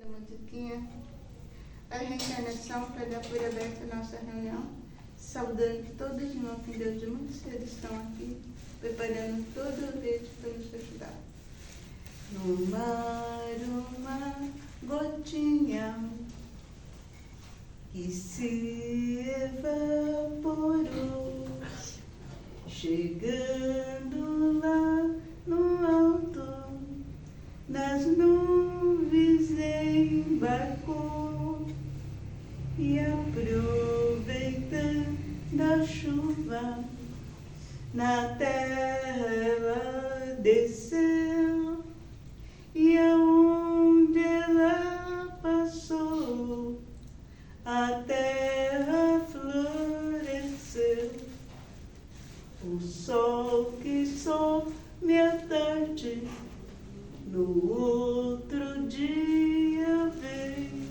musiquinha, a reencarnação para dar por aberta a nossa reunião, saudando que todos os irmãos que Deus de muito cedo estão aqui, preparando todo o verde para nos ajudar. No mar uma gotinha que se evaporou, chegando lá no alto, nas nuvens embarcou e aproveitando a chuva, na terra ela desceu e aonde ela passou, a terra floresceu. O sol que some à tarde, no outro dia veio,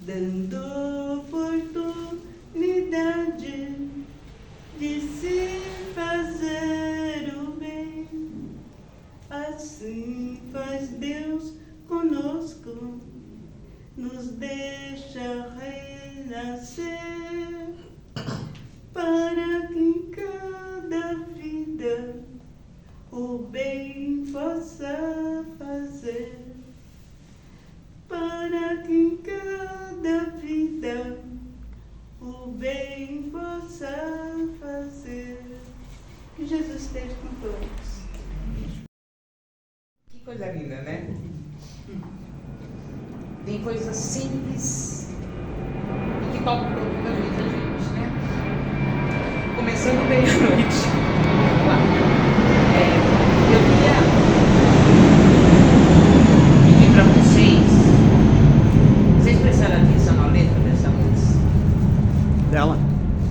dando oportunidade de se fazer o bem. Assim faz Deus conosco, nos deixa renascer, para que em cada vida o bem possa fazer, para que em cada vida o bem possa fazer. Que Jesus esteja com todos. Que coisa linda, né? Tem coisas simples e que tocam profundamente a gente, né? Começando meia-noite. Eu queria pedir para vocês prestaram atenção na letra dessa música? Dela?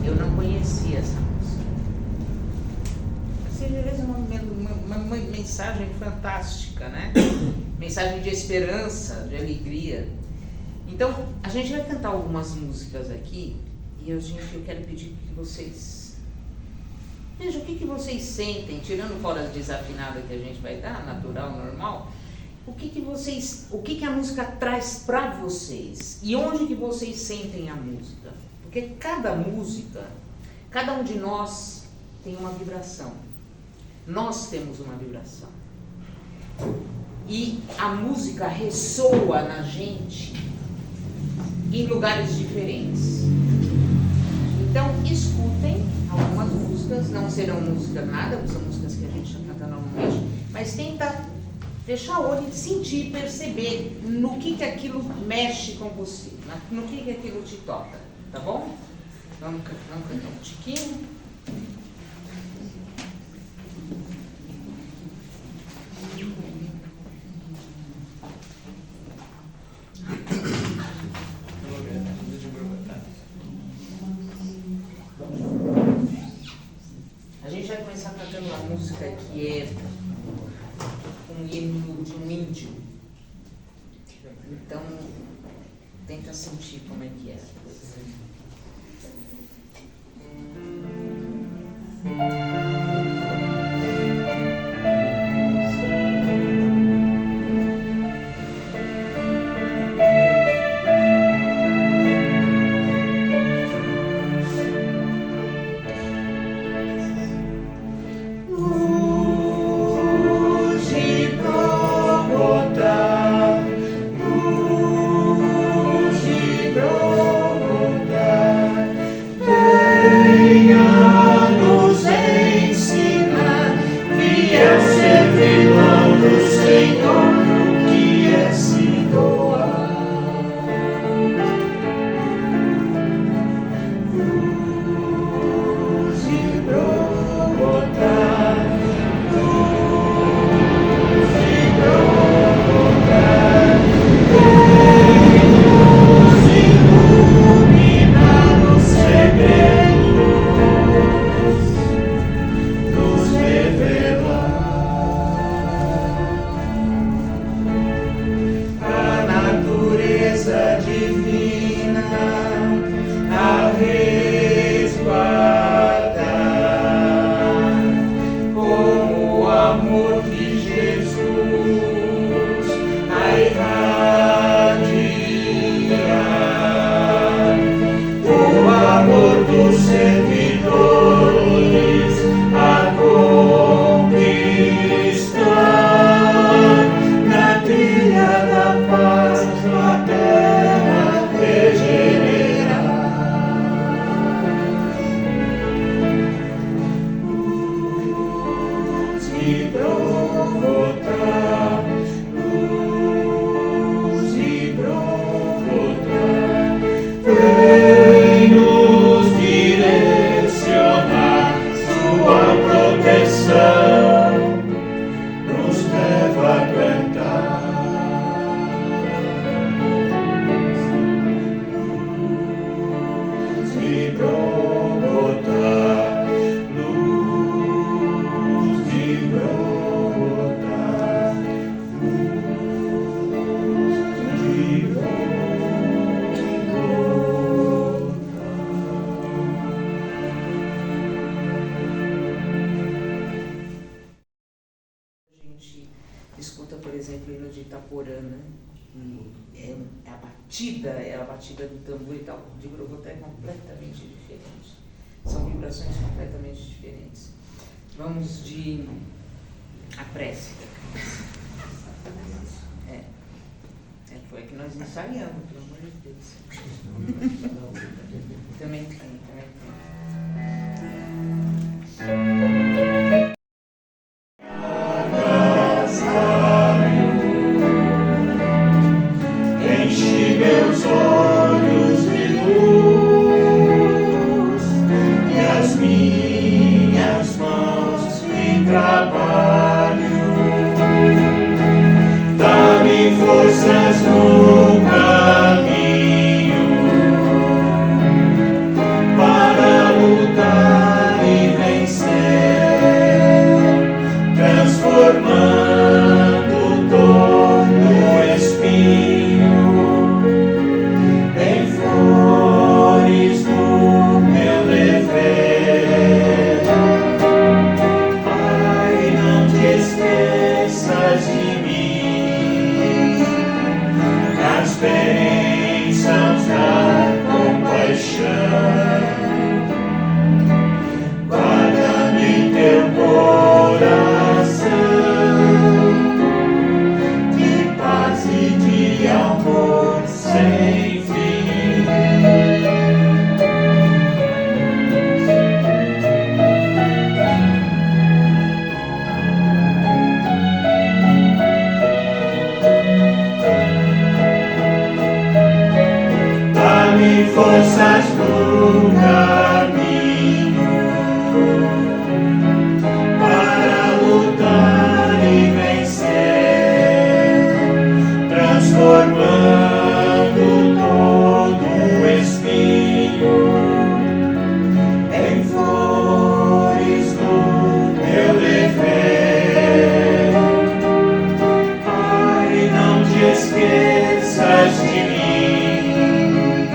Eu não conhecia essa música. Seja uma mensagem fantástica, né? Mensagem de esperança, de alegria. Então, a gente vai cantar algumas músicas aqui e eu quero pedir que vocês vejam o que vocês sentem, tirando fora as desafinadas que a gente vai dar, natural, normal, o que a música traz para vocês e onde que vocês sentem a música. Porque cada música, cada um de nós tem uma vibração. Nós temos uma vibração. E a música ressoa na gente em lugares diferentes. Então, escutem algumas músicas, não serão músicas nada, são músicas que a gente está cantando normalmente, mas tenta fechar o olho e sentir, perceber no que aquilo mexe com você, no que aquilo te toca, tá bom? Vamos cantar um tiquinho. A gente vai começar cantando uma música que é um hino de um índio. Então, tenta sentir como é que é. Luz de brotar, paz na terra regenerar. Luz e brotar, luz e brotar, vem nos direcionar, sua proteção nos leva a cantar. Luz e brotar, luz e brotar, luz e A gente escuta, por exemplo, o hino de Itaporã, né? E é a batida do tambor e tal. De Grovoté é completamente diferente. São vibrações completamente diferentes. Vamos de a prece. Foi a que nós ensaiamos, pelo amor de Deus. Também tem, também tem. enche meus olhos de luz e as minhas mãos em trabalho. Dá-me forças no caminho para lutar e vencer, transformando todo espinho em flores do meu dever. Pai, não te esqueças de mim, nas bênçãos da compaixão. Guarda-me em teu coração, de paz e de amor sem fim. Dá-me forças no caminho para lutar e vencer, transformando todo espinho em flores do meu dever. Pai, não te esqueças de mim,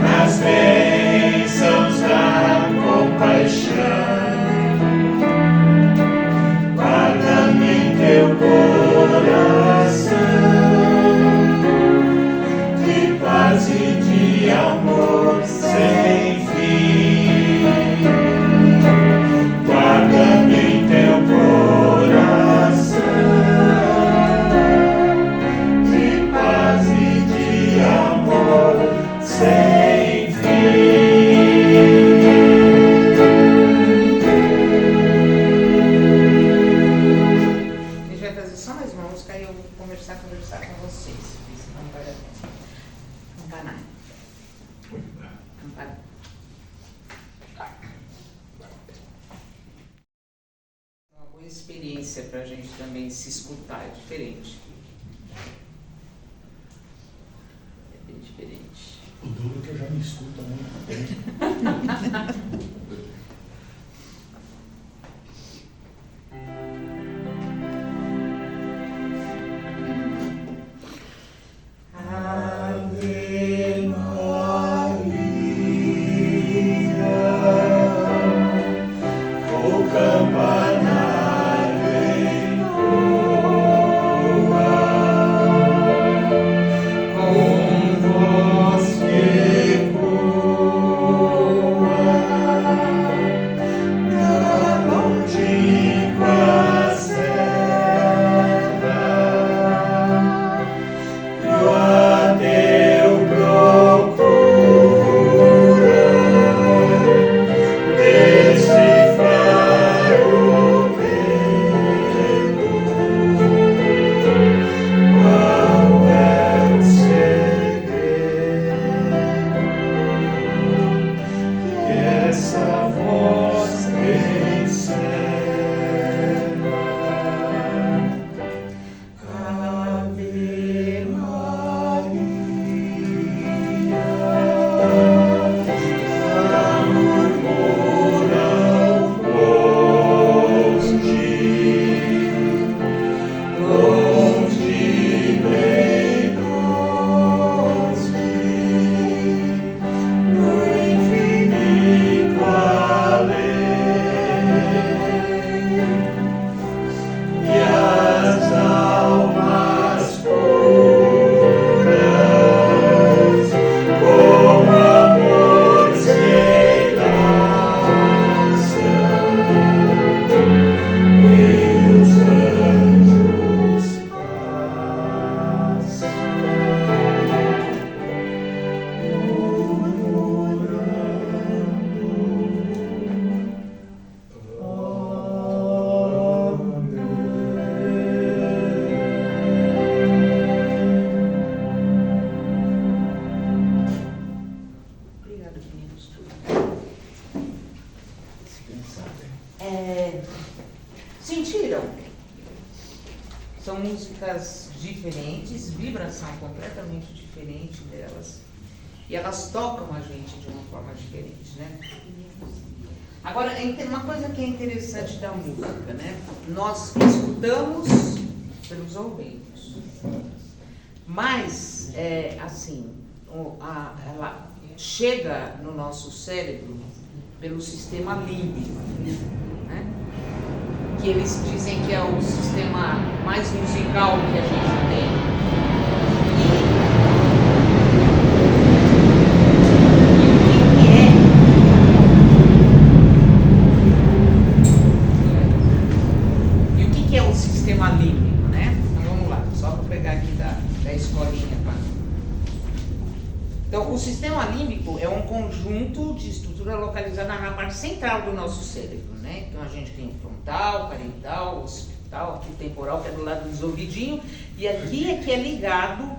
nas bênçãos da compaixão. Guarda-me em teu coração, de paz e de amor sem fim. Guarda-me em teu coração, de paz e de amor sem fim. A gente vai fazer só mais uma música e eu vou conversar com vocês, porque senão não vai dar tempo. Campanar. Campanar. Uma boa experiência pra gente também se escutar, é diferente. É bem diferente. O duro é que eu já me escuto há muito tempo. Ave Maria, o campanário ecoa, com voz que ecoa. métricas diferentes, vibração completamente diferente delas. E elas tocam a gente de uma forma diferente, né? Agora, uma coisa que é interessante da música, né? Nós escutamos pelos ouvidos, mas, assim, ela chega no nosso cérebro pelo sistema límbico, né? Que eles dizem que é o sistema mais musical que a gente tem. E o que é o sistema límbico, né? Então vamos lá, só para pegar aqui da escolinha. Então, o sistema límbico é um conjunto de estrutura localizada na parte central do nosso cérebro, né? Então, a gente tem o frontal, parietal, occipital, aqui o temporal, que é do lado dos ouvidinhos, e aqui é que é ligado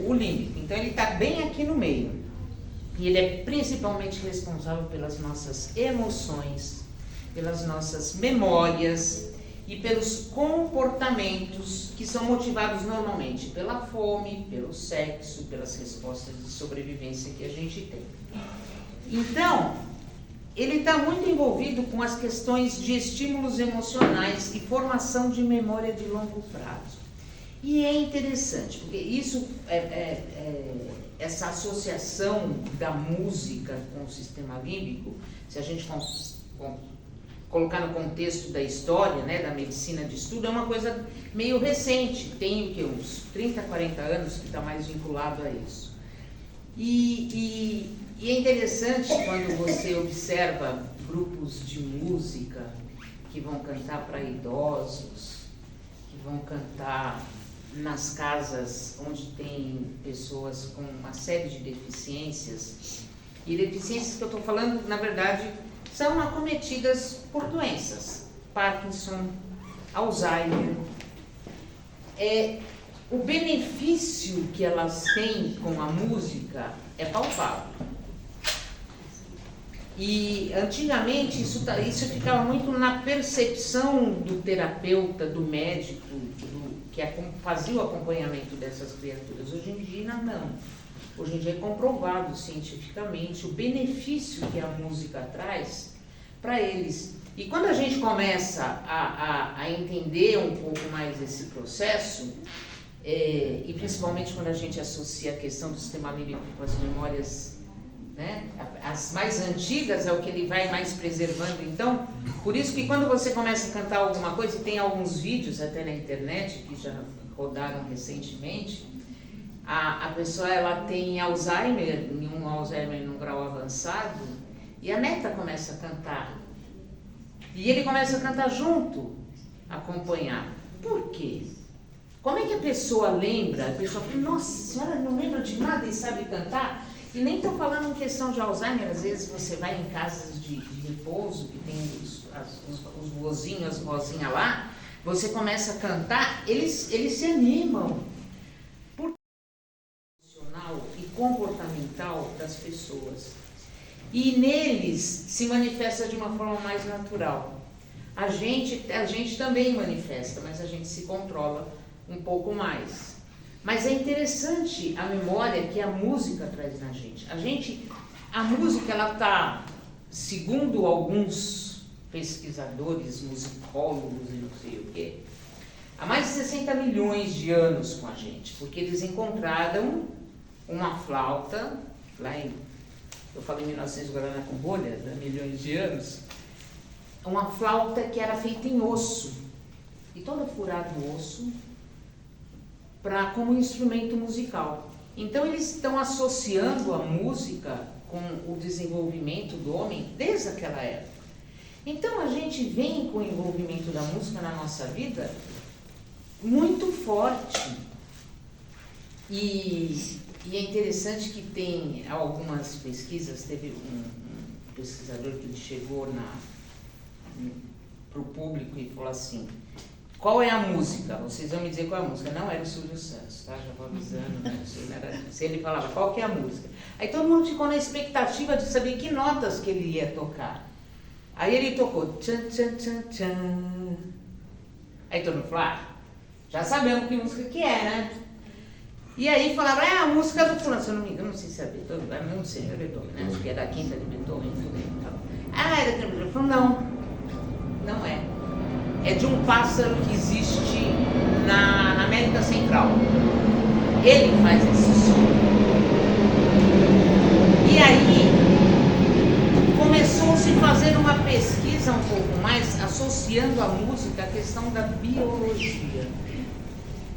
o límbico. Então, ele está bem aqui no meio. E ele é principalmente responsável pelas nossas emoções, pelas nossas memórias e pelos comportamentos que são motivados normalmente pela fome, pelo sexo, pelas respostas de sobrevivência que a gente tem. Então, ele está muito envolvido com as questões de estímulos emocionais e formação de memória de longo prazo. E é interessante, porque isso essa associação da música com o sistema límbico, se a gente colocar no contexto da história, né, da medicina de estudo, é uma coisa meio recente, tem uns 30, 40 anos que está mais vinculado a isso. E é interessante quando você observa grupos de música que vão cantar para idosos, que vão cantar nas casas onde tem pessoas com uma série de deficiências, e deficiências que eu estou falando, na verdade, são acometidas por doenças, Parkinson, Alzheimer. O benefício que elas têm com a música é palpável. E antigamente isso ficava muito na percepção do terapeuta, do médico, que fazia o acompanhamento dessas criaturas. Hoje em dia não. Hoje em dia é comprovado cientificamente o benefício que a música traz para eles. E quando a gente começa a entender um pouco mais esse processo, e principalmente quando a gente associa a questão do sistema límbico com as memórias, né, as mais antigas é o que ele vai mais preservando. Então, por isso que quando você começa a cantar alguma coisa, e tem alguns vídeos até na internet que já rodaram recentemente, a pessoa ela tem Alzheimer, um Alzheimer num grau avançado, e a neta começa a cantar. E ele começa a cantar junto, acompanhar. Por quê? Como é que a pessoa lembra? A pessoa fala, nossa, a senhora não lembra de nada e sabe cantar? E nem estou falando em questão de Alzheimer, às vezes você vai em casas de repouso, que tem os vozinhos, as vozinhas lá, você começa a cantar, eles se animam. E comportamental das pessoas. E neles se manifesta de uma forma mais natural. A gente também manifesta, mas a gente se controla um pouco mais. Mas é interessante a memória que a música traz na gente. A música, ela está, segundo alguns pesquisadores, musicólogos e não sei o quê, há mais de 60 milhões de anos com a gente, porque eles encontraram uma flauta, eu falo em 1900, Guaraná com bolha, há milhões de anos, uma flauta que era feita em osso, e toda furada no osso, como instrumento musical. Então eles estão associando a música com o desenvolvimento do homem desde aquela época. Então a gente vem com o envolvimento da música na nossa vida muito forte. E é interessante que tem algumas pesquisas, teve um pesquisador que ele chegou para o público e falou assim, qual é a música? Vocês vão me dizer qual é a música. Não era o Silvio Santos, tá? Já vou avisando, né? Se ele falava, qual que é a música? Aí todo mundo ficou na expectativa de saber que notas que ele ia tocar. Aí ele tocou tchan, tchan, tchan, tchan. Aí todo mundo falou, Já sabemos que música que é, né? E aí falava, é a música do fulano, se eu não me engano, não sei se é Beethoven, não sei, é Beethoven, né? Acho que é da quinta de Beethoven, tudo aí, tal. Ah, é da quinta de Beethoven. Não é. É de um pássaro que existe na América Central. Ele faz esse som. E aí começou a se fazer uma pesquisa um pouco mais associando a música à questão da biologia,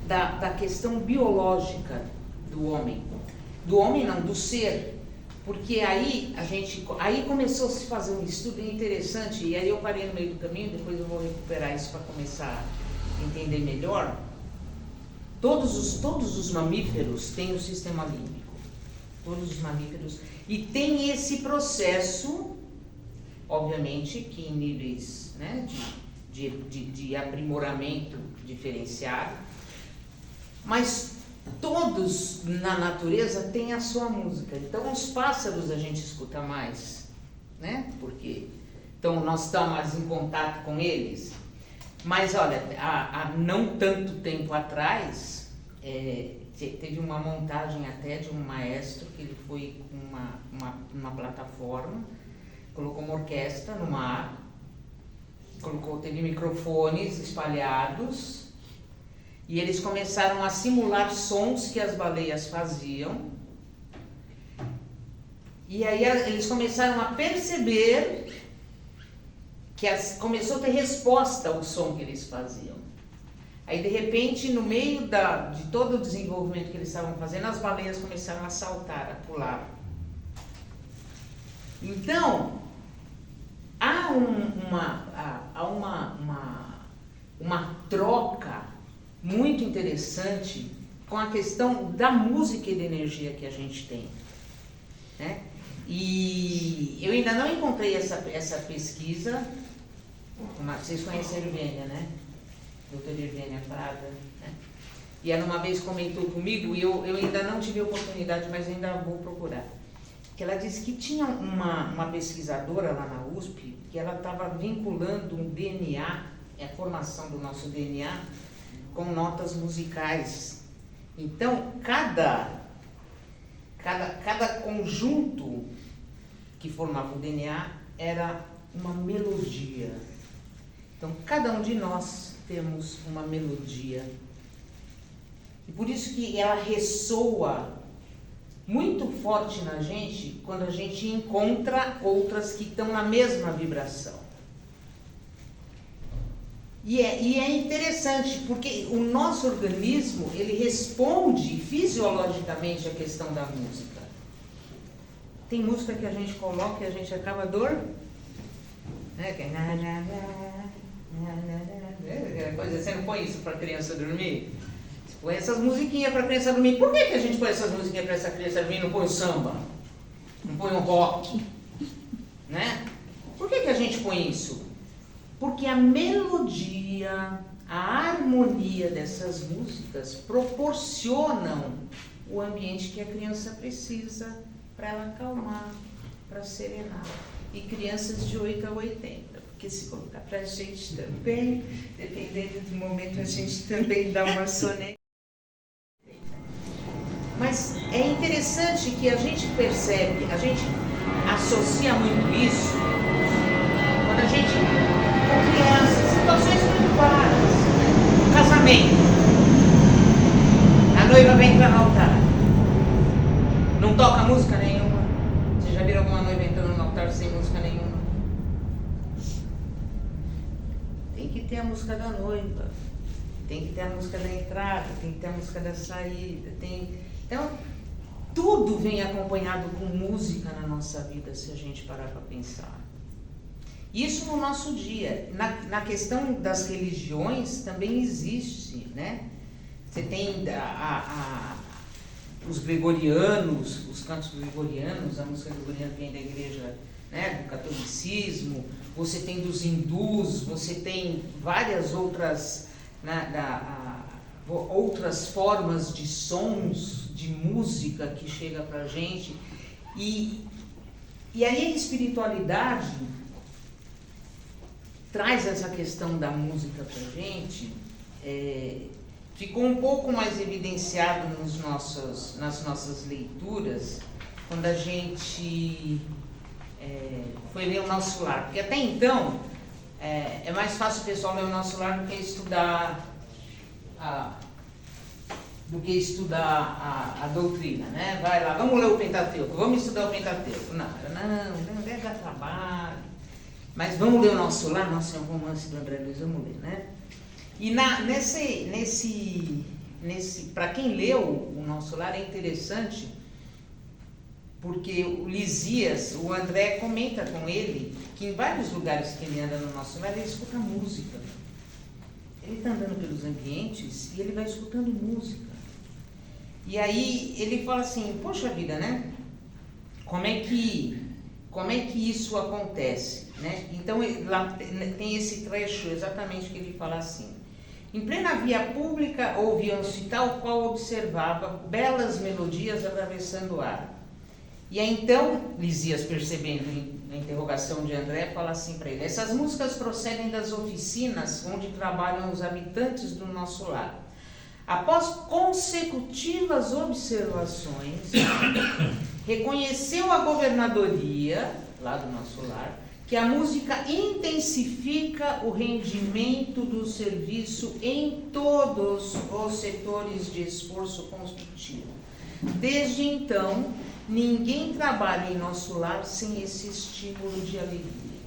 da questão biológica do homem. Do homem não, do ser. Porque aí começou a se fazer um estudo interessante, e aí eu parei no meio do caminho, depois eu vou recuperar isso para começar a entender melhor. Todos os mamíferos têm o sistema límbico. Todos os mamíferos. E tem esse processo, obviamente, que em níveis, né, de aprimoramento diferenciado, mas todos na natureza têm a sua música. Então os pássaros a gente escuta mais, né? Porque então nós estamos mais em contato com eles. Mas olha, há não tanto tempo atrás, teve uma montagem até de um maestro que ele foi com uma plataforma, colocou uma orquestra no mar, teve microfones espalhados, e eles começaram a simular sons que as baleias faziam. E aí eles começaram a perceber que começou a ter resposta ao som que eles faziam. Aí de repente, no meio de todo o desenvolvimento que eles estavam fazendo, as baleias começaram a saltar, a pular. Então, há uma troca muito interessante com a questão da música e da energia que a gente tem, né? E eu ainda não encontrei essa pesquisa. Vocês conhecem a Irvênia, né? Doutora Irvênia Prada, né? E ela uma vez comentou comigo, e eu ainda não tive a oportunidade, mas ainda vou procurar. Que ela disse que tinha uma pesquisadora lá na USP, que ela estava vinculando um DNA, a formação do nosso DNA, com notas musicais. Então, cada conjunto que formava o DNA era uma melodia. Então, cada um de nós temos uma melodia. E por isso que ela ressoa muito forte na gente quando a gente encontra outras que estão na mesma vibração. E é interessante, porque o nosso organismo, ele responde fisiologicamente à questão da música. Tem música que a gente coloca e a gente acaba né? Você não põe isso para a criança dormir? Você põe essas musiquinhas para a criança dormir. Por que a gente põe essas musiquinhas para essa criança dormir e não põe o samba? Não põe o rock? Né? Por que a gente põe isso? Porque a melodia, a harmonia dessas músicas proporcionam o ambiente que a criança precisa para ela acalmar, para serenar. E crianças de 8 a 80, porque se colocar para a gente também, dependendo do momento, a gente também dá uma soneca. Mas é interessante que a gente percebe, a gente associa muito isso quando a gente, com crianças, situações muito claras, né? Casamento. A noiva vai entrar no altar. Não toca música nenhuma. Vocês já viram alguma noiva entrando no altar sem música nenhuma? Tem que ter a música da noiva. Tem que ter a música da entrada, tem que ter a música da saída. Então, tudo vem acompanhado com música na nossa vida, se a gente parar para pensar. Isso no nosso dia. Na questão das religiões também existe, né? Você tem os gregorianos, os cantos gregorianos, a música gregoriana vem da igreja, né, do catolicismo, você tem dos hindus, você tem várias outras, outras formas de sons, de música que chega pra gente. E aí a espiritualidade traz essa questão da música pra gente, ficou um pouco mais evidenciado nas nossas leituras quando a gente foi ler o Nosso Lar. Porque até então é mais fácil o pessoal ler o Nosso Lar do que estudar a doutrina, né? Vai lá, vamos ler o Pentateuco, vamos estudar o Pentateuco. Não deve dar trabalho. Mas vamos ler o Nosso Lar, nossa, é um romance do André Luiz, vamos ler, né? E para quem leu o Nosso Lar é interessante, porque o Lisias, o André comenta com ele que em vários lugares que ele anda no Nosso Lar, ele escuta música. Ele está andando pelos ambientes e ele vai escutando música. E aí ele fala assim, poxa vida, né? Como é que isso acontece, né? Então lá tem esse trecho exatamente que ele fala assim: em plena via pública ouviam-se tal qual observava belas melodias atravessando o ar. E aí então Lisias, percebendo a interrogação de André, fala assim para ele: essas músicas procedem das oficinas onde trabalham os habitantes do Nosso Lar. Após consecutivas observações, reconheceu a governadoria, lá do Nosso Lar, que a música intensifica o rendimento do serviço em todos os setores de esforço construtivo. Desde então, ninguém trabalha em Nosso Lar sem esse estímulo de alegria,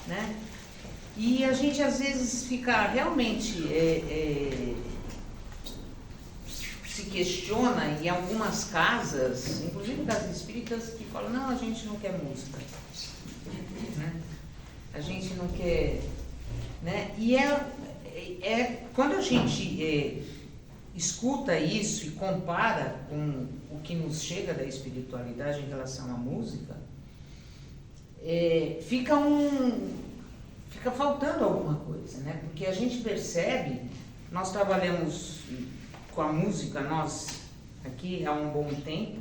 né? E a gente às vezes fica realmente se questiona em algumas casas, inclusive casas espíritas, que falam, não, a gente não quer música, né? A gente não quer, né? E quando a gente escuta isso e compara com o que nos chega da espiritualidade em relação à música, fica faltando alguma coisa, né? Porque a gente percebe, nós trabalhamos com a música, nós aqui há um bom tempo,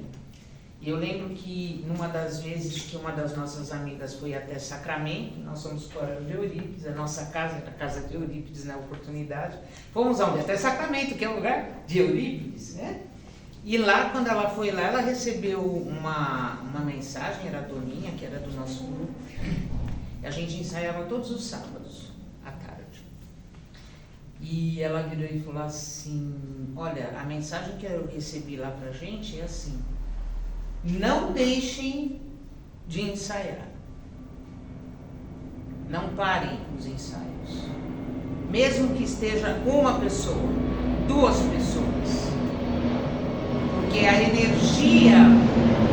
e eu lembro que numa das vezes que uma das nossas amigas foi até Sacramento, nós somos coral de Eurípides, a nossa casa era a casa de Eurípides na oportunidade, fomos até Sacramento, que é um lugar de Eurípides, né? E lá, quando ela foi lá, ela recebeu uma mensagem, era a Doninha, que era do nosso grupo, e a gente ensaiava todos os sábados, à tarde. E ela virou e falou assim, olha, a mensagem que eu recebi lá pra gente é assim: não deixem de ensaiar. Não parem os ensaios. Mesmo que esteja uma pessoa, duas pessoas. Porque a energia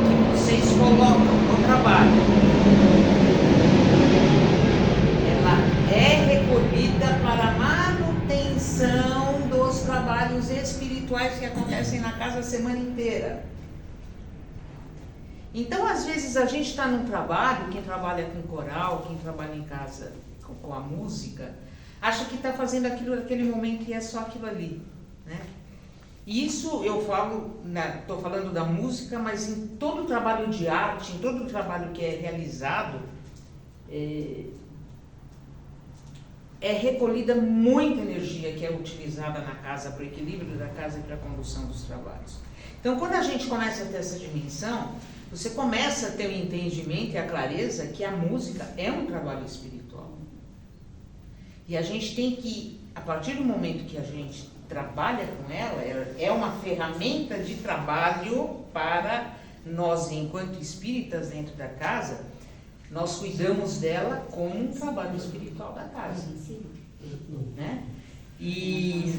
que vocês colocam no trabalho, ela é recolhida para a manutenção dos trabalhos espirituais que acontecem na casa a semana inteira. Então, às vezes, a gente está num trabalho, quem trabalha com coral, quem trabalha em casa com a música, acha que está fazendo aquilo naquele momento e é só aquilo ali, né? E isso eu falo, estou falando da música, mas em todo trabalho de arte, em todo trabalho que é realizado, é recolhida muita energia que é utilizada na casa para o equilíbrio da casa e para a condução dos trabalhos. Então, quando a gente começa a ter essa dimensão, você começa a ter o entendimento e a clareza que a música é um trabalho espiritual. E a gente tem que, a partir do momento que a gente trabalha com ela, é uma ferramenta de trabalho para nós, enquanto espíritas dentro da casa, nós cuidamos dela como um trabalho espiritual da casa. Né? E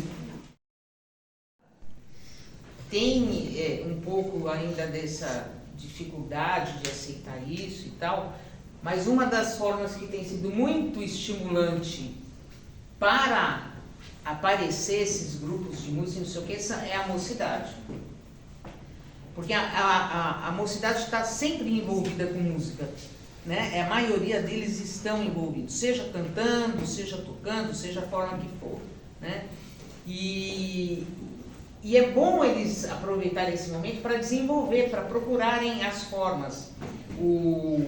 tem um pouco ainda dessa dificuldade de aceitar isso e tal, mas uma das formas que tem sido muito estimulante para aparecer esses grupos de música, não sei o que, é a mocidade. Porque a mocidade está sempre envolvida com música, né? A maioria deles estão envolvidos, seja cantando, seja tocando, seja a forma que for, né? E é bom eles aproveitarem esse momento para desenvolver, para procurarem as formas. O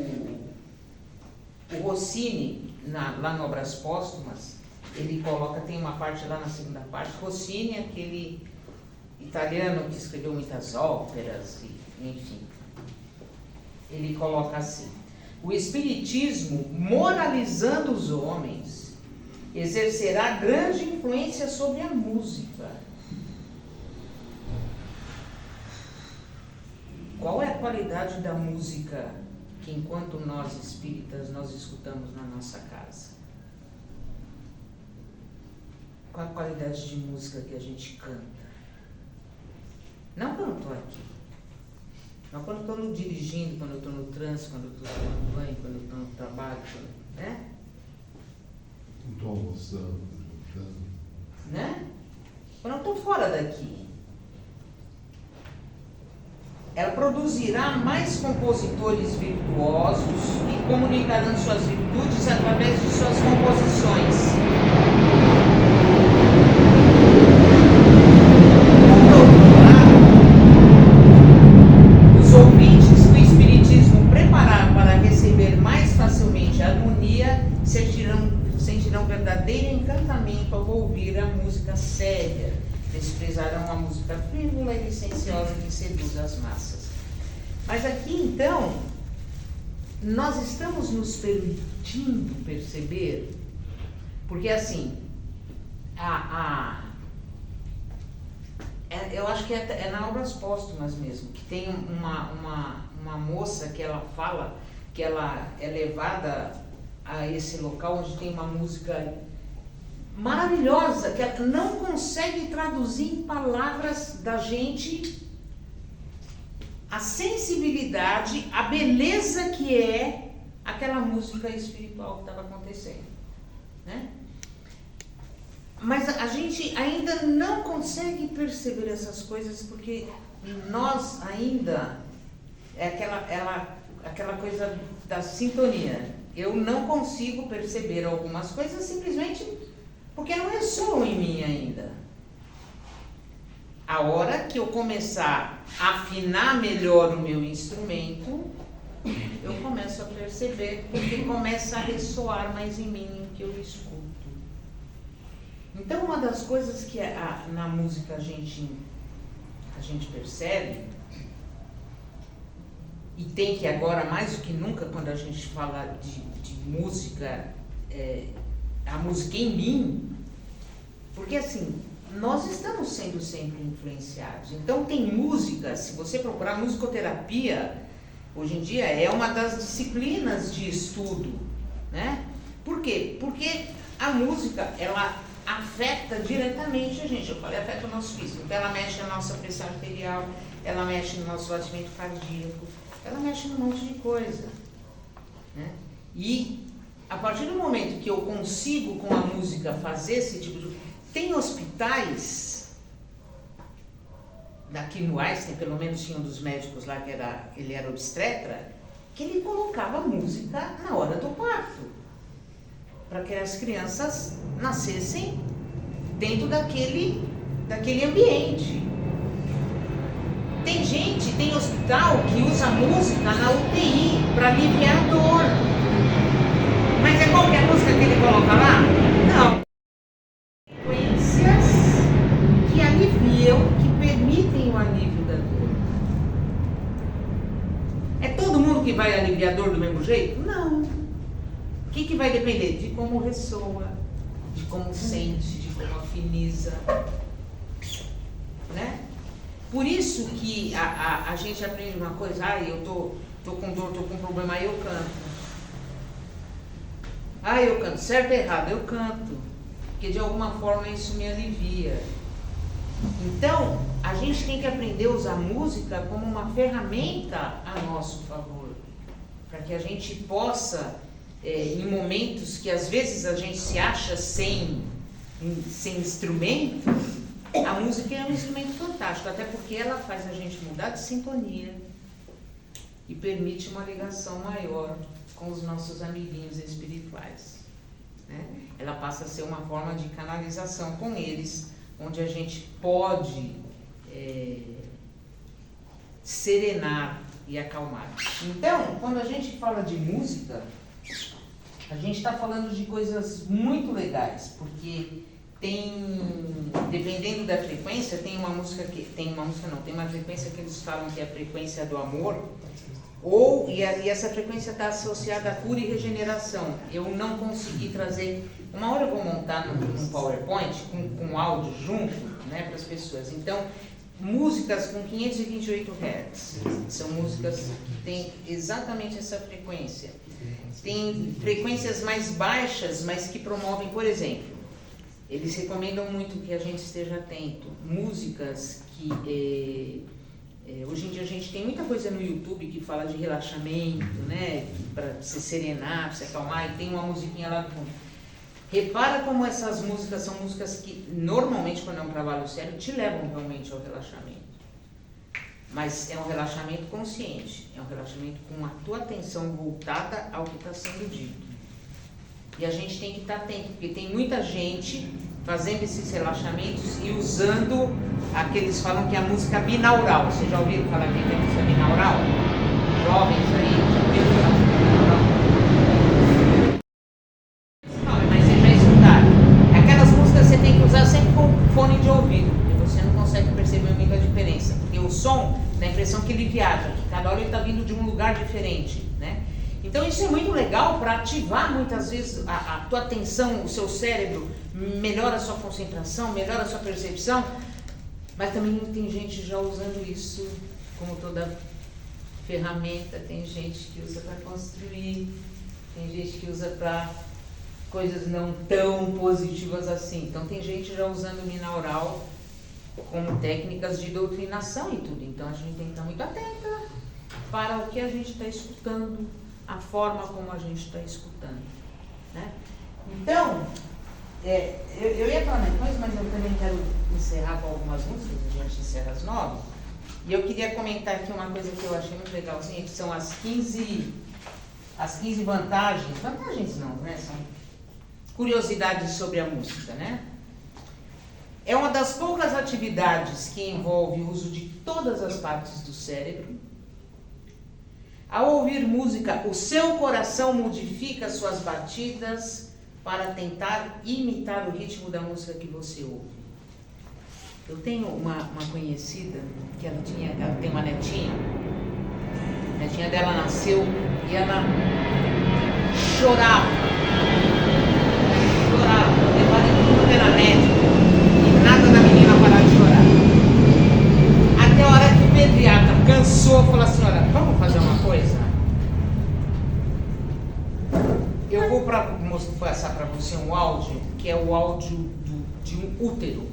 Rossini, lá no Obras Póstumas, ele coloca, tem uma parte lá na segunda parte, Rossini, aquele italiano que escreveu muitas óperas, enfim. Ele coloca assim: o espiritismo, moralizando os homens, exercerá grande influência sobre a música. Qual é a qualidade da música que, enquanto nós espíritas, nós escutamos na nossa casa? Qual a qualidade de música que a gente canta? Não quando eu estou aqui. Não quando eu estou dirigindo, quando eu estou no trânsito, quando eu estou tomando banho, quando eu estou no trabalho, né? Não estou almoçando, jantando. Né? Quando eu estou fora daqui. Ela produzirá mais compositores virtuosos que comunicarão suas virtudes através de suas composições. Por outro lado, os ouvintes que o Espiritismo preparar para receber mais facilmente a harmonia sentirão verdadeiro encantamento ao ouvir a música séria. Desprezarão a música frívola e licenciosa que seduz as massas. Mas aqui, então, nós estamos nos permitindo perceber, porque assim, eu acho que é na Obras Póstumas mesmo, que tem uma moça que ela fala que ela é levada a esse local onde tem uma música maravilhosa, que ela não consegue traduzir em palavras da gente a sensibilidade, a beleza que é aquela música espiritual que estava acontecendo, né? Mas a gente ainda não consegue perceber essas coisas porque nós ainda é aquela coisa da sintonia. Eu não consigo perceber algumas coisas simplesmente porque não ressoam em mim ainda. A hora que eu começar a afinar melhor o meu instrumento, eu começo a perceber, porque começa a ressoar mais em mim o que eu escuto. Então, uma das coisas que na música a gente percebe, e tem que agora, mais do que nunca, quando a gente fala de música, a música em mim, porque assim, nós estamos sendo sempre influenciados. Então tem música, se você procurar musicoterapia, hoje em dia é uma das disciplinas de estudo, né? Por quê? Porque a música, ela afeta diretamente a gente. Eu falei, afeta o nosso físico. Então ela mexe na nossa pressão arterial, ela mexe no nosso batimento cardíaco, ela mexe num monte de coisa, né? E a partir do momento que eu consigo com a música fazer esse tipo de... Tem hospitais, daqui no Einstein, pelo menos tinha um dos médicos lá que ele era obstetra, que ele colocava música na hora do parto, para que as crianças nascessem dentro daquele ambiente. Tem hospital que usa música na UTI para aliviar a dor. Mas é qualquer música que ele coloca lá? Não. Frequências que aliviam, que permitem o alívio da dor. É todo mundo que vai aliviar a dor do mesmo jeito? Não. O que vai depender? De como ressoa, de como sente, de como afiniza, né? Por isso que a gente aprende uma coisa, eu tô com dor, tô com problema, aí eu canto. Eu canto, certo ou errado, eu canto, porque de alguma forma isso me alivia. Então, a gente tem que aprender a usar a música como uma ferramenta a nosso favor, para que a gente possa, em momentos que às vezes a gente se acha sem instrumento, a música é um instrumento fantástico, até porque ela faz a gente mudar de sintonia e permite uma ligação maior com os nossos amiguinhos espirituais, né? Ela passa a ser uma forma de canalização com eles, onde a gente pode serenar e acalmar. Então, quando a gente fala de música, A gente está falando de coisas muito legais, porque dependendo da frequência, tem uma frequência que eles falam que é a frequência do amor, e essa frequência está associada a cura e regeneração. Eu não consegui trazer, uma hora eu vou montar num PowerPoint com áudio junto, né, para as pessoas. Então, músicas com 528 Hz, são músicas que têm exatamente essa frequência. Tem frequências mais baixas, mas que promovem, por exemplo, eles recomendam muito que a gente esteja atento. Músicas que hoje em dia a gente tem muita coisa no YouTube que fala de relaxamento, né? Para se serenar, para se acalmar, e tem uma musiquinha lá no fundo. Repara como essas músicas são músicas que normalmente, quando é um trabalho sério, te levam realmente ao relaxamento. Mas é um relaxamento consciente, é um relaxamento com a tua atenção voltada ao que está sendo dito. E a gente tem que estar atento, porque tem muita gente fazendo esses relaxamentos e usando aqueles falam que é a música binaural. Vocês já ouviram falar que é a música binaural? Jovens aí, já ouviram falar de binaural? Não, mas vocês já escutaram. Aquelas músicas você tem que usar sempre com fone de ouvido, porque você não consegue perceber muito a diferença. Porque o som dá a impressão que ele viaja, que cada hora ele está vindo de um lugar diferente, né? Então isso é muito legal para ativar muitas vezes a tua atenção, o seu cérebro, melhora a sua concentração, melhora a sua percepção, mas também tem gente já usando isso como toda ferramenta, tem gente que usa para construir, tem gente que usa para coisas não tão positivas assim. Então tem gente já usando o binaural como técnicas de doutrinação e tudo. Então a gente tem que estar muito atenta para o que a gente está escutando, a forma como a gente está escutando, né? Então, eu ia falar mais coisas, mas eu também quero encerrar com algumas músicas, a gente encerra às 9. E eu queria comentar aqui uma coisa que eu achei muito legalzinha, que são as 15 vantagens não, né? São curiosidades sobre a música, né? É uma das poucas atividades que envolve o uso de todas as partes do cérebro. Ao ouvir música, o seu coração modifica suas batidas para tentar imitar o ritmo da música que você ouve. Eu tenho uma conhecida que ela tem uma netinha. A netinha dela nasceu e ela chorava, levava tudo pela médica e nada da menina parar de chorar. Até a hora que o pediatra cansou, falou assim: olha, vamos fazer uma coisa? Eu vou passar para você um áudio, que é o áudio de um útero.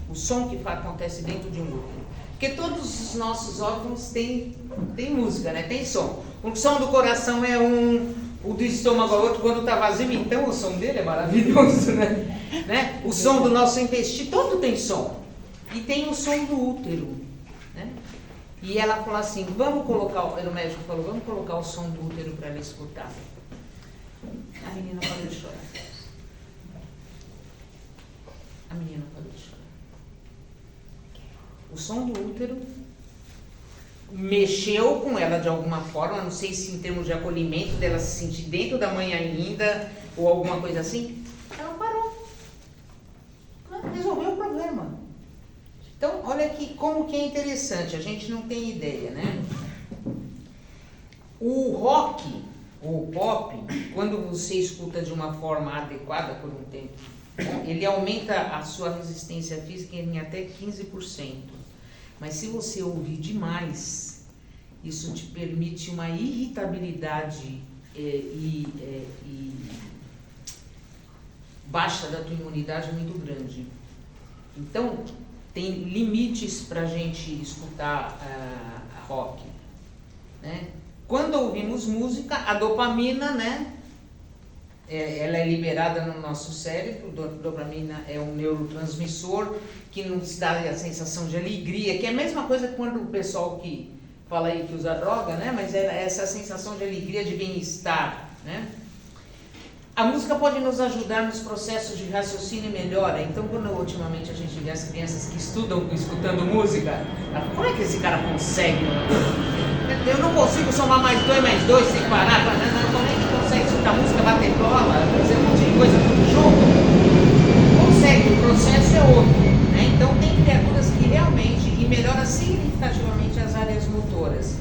O som que acontece dentro de um útero. Porque todos os nossos órgãos têm música, né? Tem som. O som do coração é um, o do estômago é outro. Quando está vazio, então o som dele é maravilhoso, né? O som do nosso intestino, todo tem som. E tem o som do útero, né? E ela falou assim, o médico falou, vamos colocar o som do útero para ela escutar. A menina parou de chorar. A menina parou de chorar. O som do útero mexeu com ela de alguma forma, não sei se em termos de acolhimento, dela se sentir dentro da mãe ainda, ou alguma coisa assim. Ela parou. Resolveu o problema. Então, olha aqui como que é interessante, a gente não tem ideia, né? O rock, ou pop, quando você escuta de uma forma adequada por um tempo, ele aumenta a sua resistência física em até 15%. Mas se você ouvir demais, isso te permite uma irritabilidade e baixa da tua imunidade muito grande. Então, tem limites para a gente escutar rock, né? Quando ouvimos música, a dopamina, né? Ela é liberada no nosso cérebro. Dopamina é um neurotransmissor que nos dá a sensação de alegria, que é a mesma coisa que quando o pessoal que fala aí que usa droga, né? Mas é essa sensação de alegria, de bem-estar, né? A música pode nos ajudar nos processos de raciocínio e melhora. Então, quando ultimamente a gente vê as crianças que estudam escutando música, como é que esse cara consegue? Eu não consigo somar mais 2 sem parar. Como é que consegue somar escuta a música, bater bola, fazer um monte de coisa no jogo, consegue, o processo é outro, né? Então tem criaturas que realmente e melhora significativamente as áreas motoras.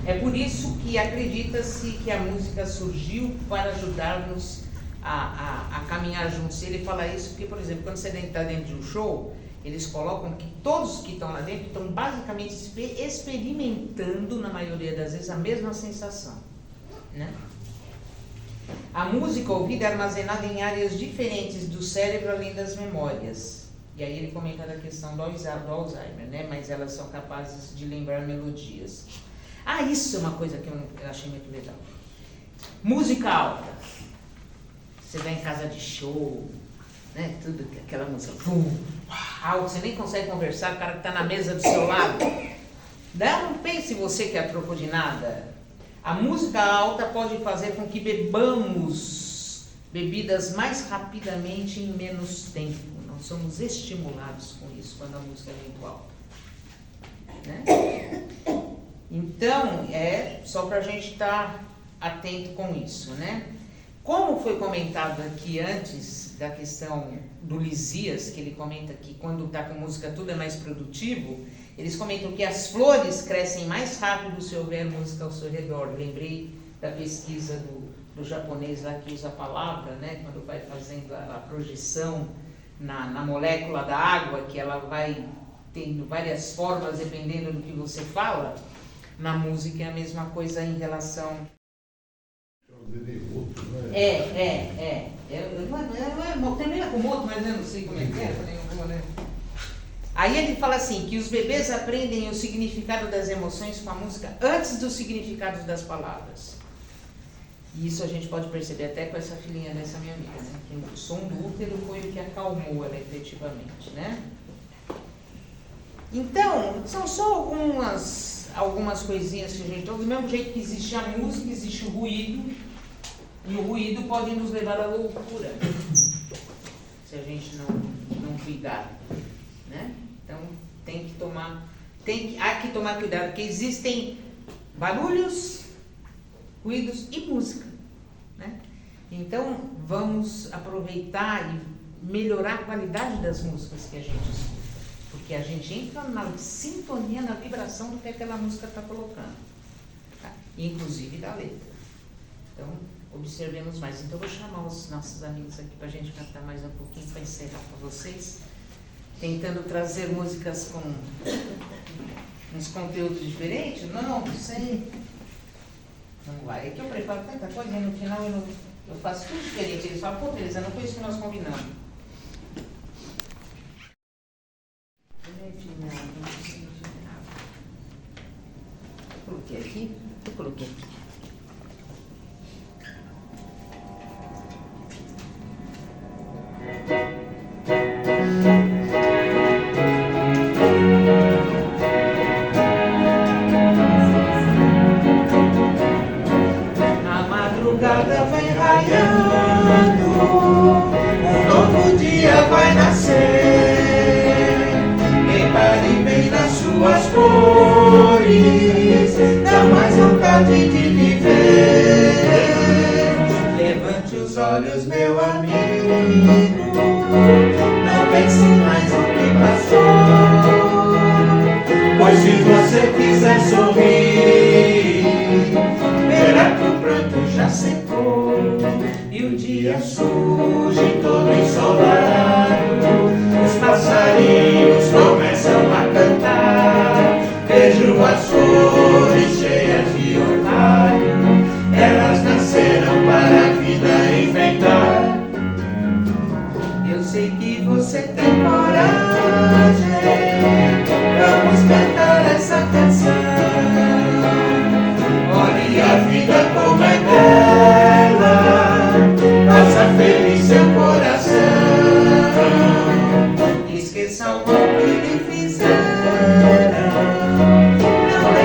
É por isso que acredita-se que a música surgiu para ajudar-nos a caminhar juntos. Ele fala isso porque, por exemplo, quando você está dentro de um show, eles colocam que todos que estão lá dentro estão basicamente experimentando, na maioria das vezes, a mesma sensação, né? A música ouvida é armazenada em áreas diferentes do cérebro, além das memórias. E aí ele comenta da questão do Alzheimer, né? Mas elas são capazes de lembrar melodias. Ah, isso é uma coisa que eu achei muito legal. Música alta. Você vai em casa de show, né? Tudo, aquela música alto, você nem consegue conversar, o cara que está na mesa do seu lado. Não pense você que é a troco de nada. A música alta pode fazer com que bebamos bebidas mais rapidamente em menos tempo. Nós somos estimulados com isso quando a música é muito alta, né? Então, é só para a gente estar atento com isso, né? Como foi comentado aqui antes da questão do Lisias, que ele comenta que quando está com música tudo é mais produtivo, eles comentam que as flores crescem mais rápido se houver música ao seu redor. Lembrei da pesquisa do japonês lá que usa a palavra, né? Quando vai fazendo a projeção na molécula da água, que ela vai tendo várias formas dependendo do que você fala. Na música é a mesma coisa em relação... Termina com outro, mas eu não sei como é que é. Né? Aí ele fala assim, que os bebês aprendem o significado das emoções com a música antes dos significados das palavras. E isso a gente pode perceber até com essa filhinha dessa minha amiga, né? Que o som do útero foi o que acalmou ela efetivamente, né? Então, são só algumas coisinhas que a gente... Do mesmo jeito que existe a música, existe o ruído, e o ruído pode nos levar à loucura, se a gente não cuidar, né? Então, há que tomar cuidado, porque existem barulhos, ruídos e música, né? Então, vamos aproveitar e melhorar a qualidade das músicas que a gente escuta. Porque a gente entra na sintonia, na vibração do que aquela música está colocando, tá? Inclusive da letra. Então, observemos mais. Então, eu vou chamar os nossos amigos aqui para a gente cantar mais um pouquinho, para encerrar para vocês, tentando trazer músicas com uns conteúdos diferentes. Não sei. Vamos lá. É que eu preparo tanta coisa e no final eu faço tudo diferente. Eles falam, pô, Teresa, não foi isso que nós combinamos. Eu coloquei aqui. A madrugada vem raiando, um novo dia vai nascer. Repare bem nas suas cores, dá mais vontade de viver. Levante os olhos, meu amigo, não pense mais o que passou. Pois se você quiser sorrir, verá que o pranto já secou. E o dia surge todo ensolarado, os passarinhos começam a cantar. Vejo as flores cheias de orvalho, elas nasceram para a vida enfeitar. Eu sei que você tem coragem, vamos cantar essa canção. Olhe a vida como é bela, faça feliz seu coração. Esqueça o mal que lhe fizeram, não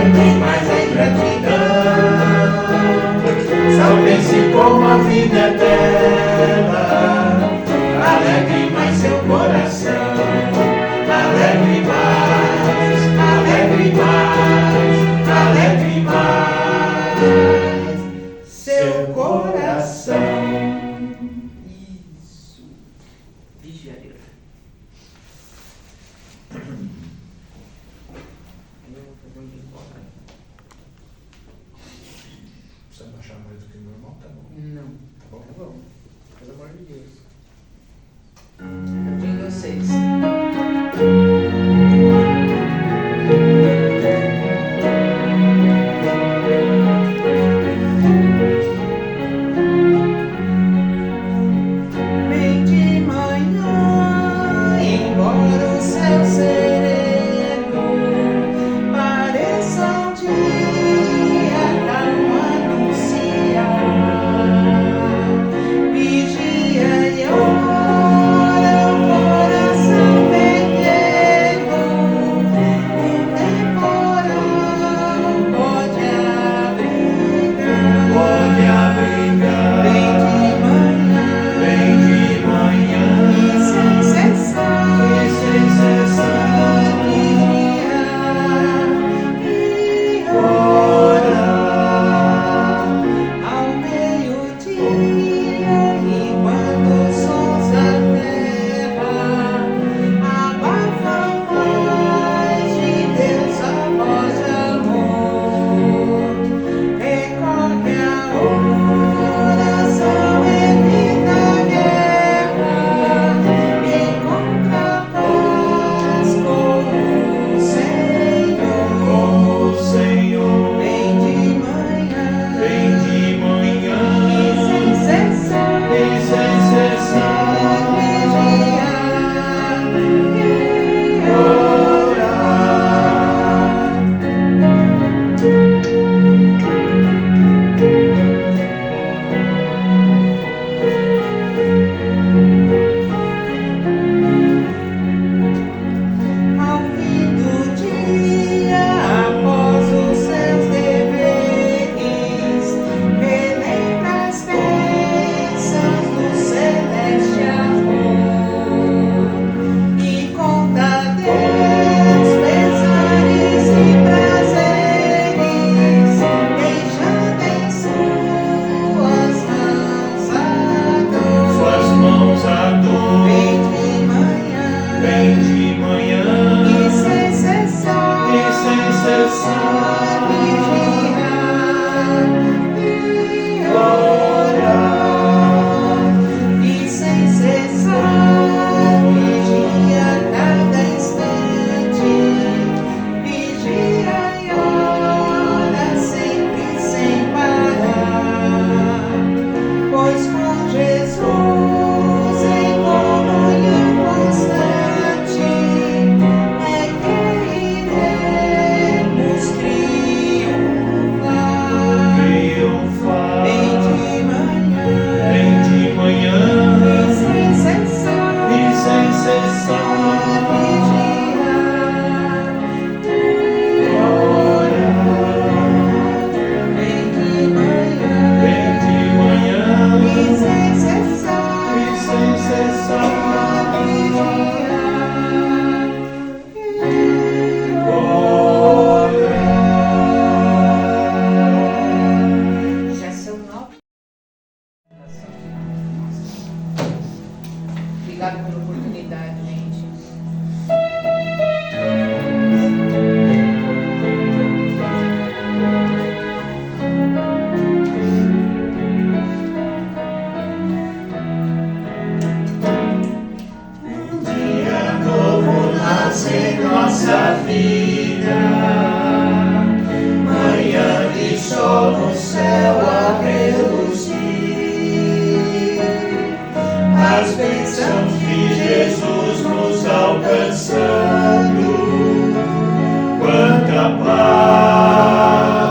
paz,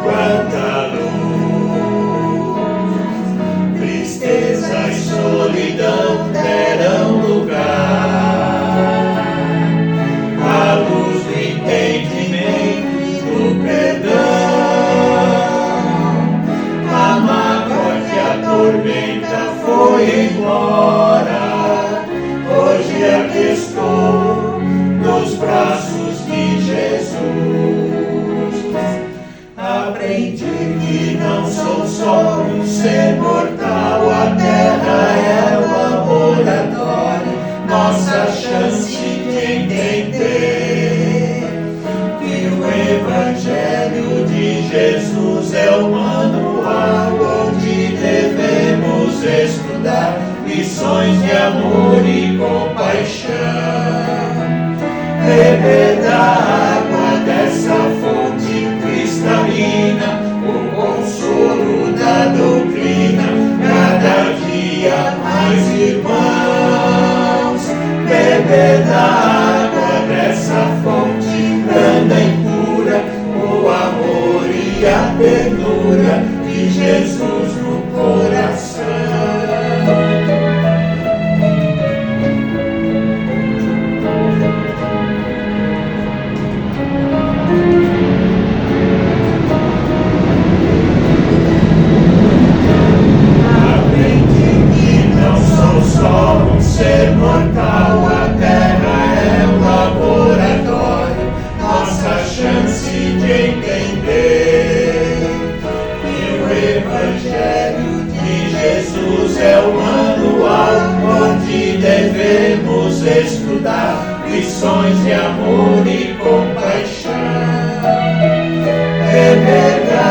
quanta luz. Tristeza e solidão deram lugar à luz do entendimento e do perdão. A mágoa que atormenta foi embora. Hoje aqui estou nos braços de Jesus. Aprendi que não sou só um ser mortal, a terra é o laboratório, nossa chance de entender que o Evangelho de Jesus é o manual onde devemos estudar lições de amor e compaixão. Beber da água dessa fonte cristalina, o consolo da doutrina, cada dia mais irmãos. Beber da água dessa fonte branda e pura, o amor e a ternura de Jesus no coração. Só um ser mortal, a terra é um laboratório, nossa chance de entender que o Evangelho de Jesus é o manual onde devemos estudar lições de amor e compaixão. Beber da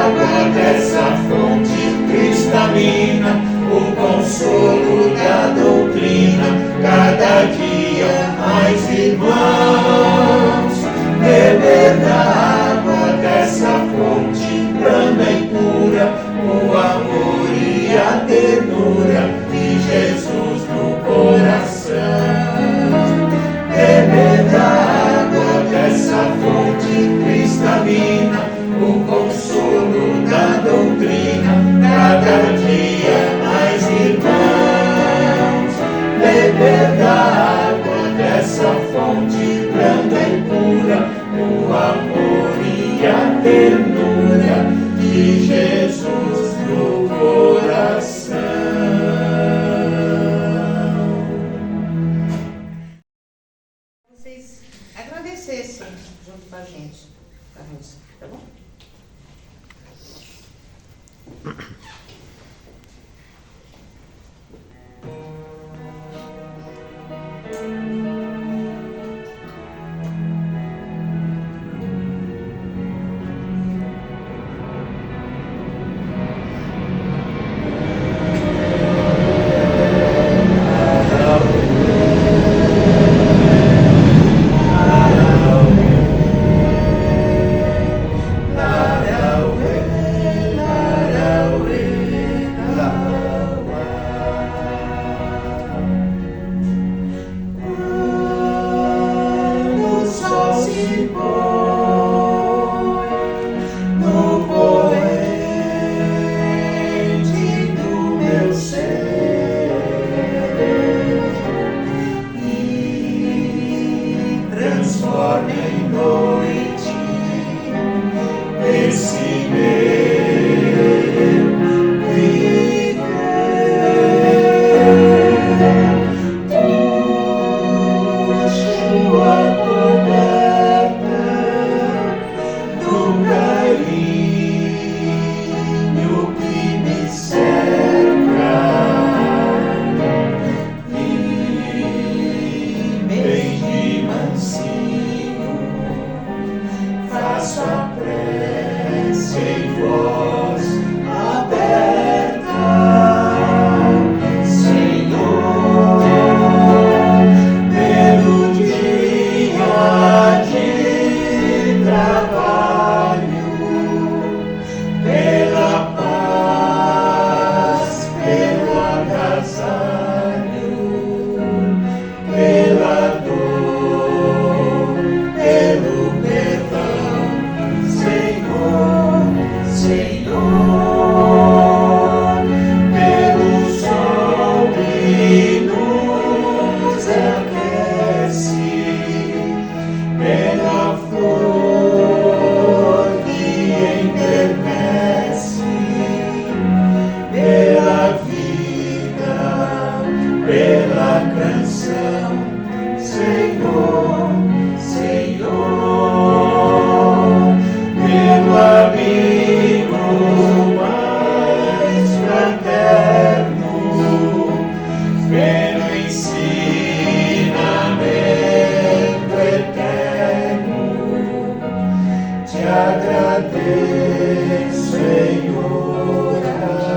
água dessa fonte cristalina, o consolo da doutrina, cada dia mais irmãos. Beber da água dessa fonte branda e pura, o amor e a ternura de Jesus no coração. Beber da água dessa fonte cristalina, o consolo da doutrina, cada dia mais irmãos. Beber da água dessa fonte branda e pura, o amor e a ternura de Jesus no coração. Vocês agradecessem junto com a gente a música, tá bom? pela dor, pelo perdão. agradeço em oração.